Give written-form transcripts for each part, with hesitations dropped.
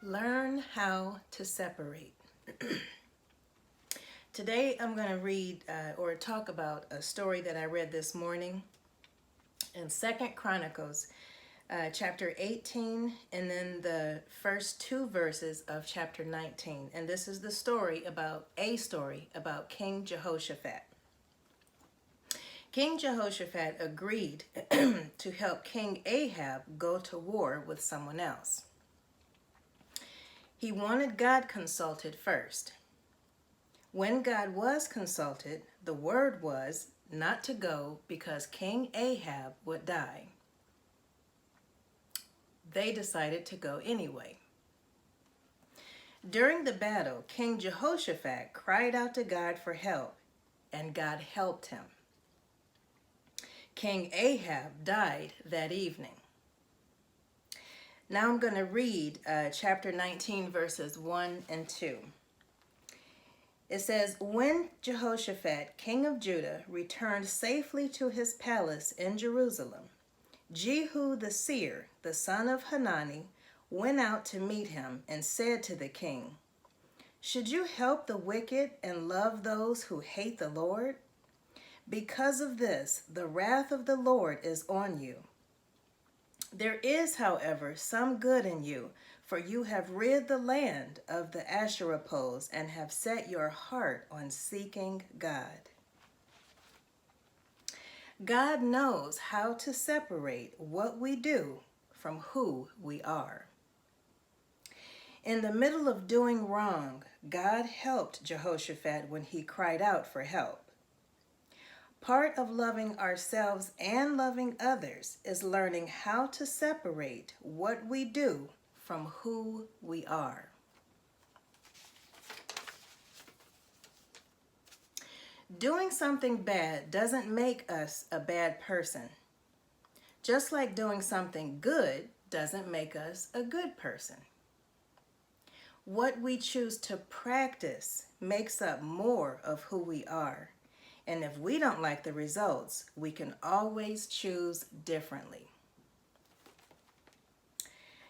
Learn how to separate. Today I'm going to read or talk about a story that I read this morning in Second Chronicles chapter 18 and then the first two verses of chapter 19. And this is the story about King Jehoshaphat. King Jehoshaphat agreed to help King Ahab go to war with someone else. He wanted God consulted first. When God was consulted, the word was not to go because King Ahab would die. They decided to go anyway. During the battle, King Jehoshaphat cried out to God for help, and God helped him. King Ahab died that evening. Now I'm going to read chapter 19, verses 1 and 2. It says, when Jehoshaphat, king of Judah, returned safely to his palace in Jerusalem, Jehu the seer, the son of Hanani, went out to meet him and said to the king, "Should you help the wicked and love those who hate the Lord? Because of this, the wrath of the Lord is on you. There is, however, some good in you, for you have rid the land of the Asherah poles and have set your heart on seeking God." God knows how to separate what we do from who we are. In the middle of doing wrong, God helped Jehoshaphat when he cried out for help. Part of loving ourselves and loving others is learning how to separate what we do from who we are. Doing something bad doesn't make us a bad person. Just like doing something good doesn't make us a good person. What we choose to practice makes up more of who we are. And if we don't like the results, we can always choose differently.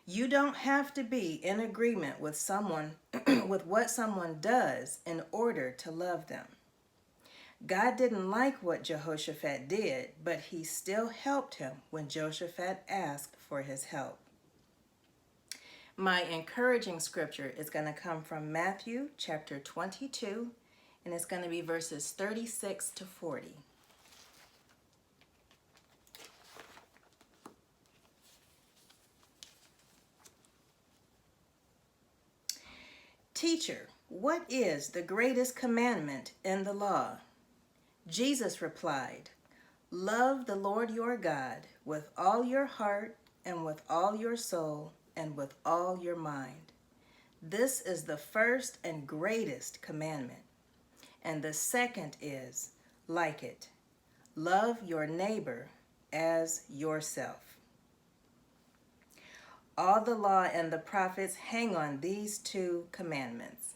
You don't have to be in agreement with someone, with what someone does in order to love them. God didn't like what Jehoshaphat did, but he still helped him when Jehoshaphat asked for his help. My encouraging scripture is going to come from Matthew chapter 22, and it's going to be verses 36 to 40. "Teacher, what is the greatest commandment in the law?" Jesus replied, "Love the Lord your God with all your heart and with all your soul and with all your mind. This is the first and greatest commandment. And the second is like it. Love your neighbor as yourself. All the law and the prophets hang on these two commandments."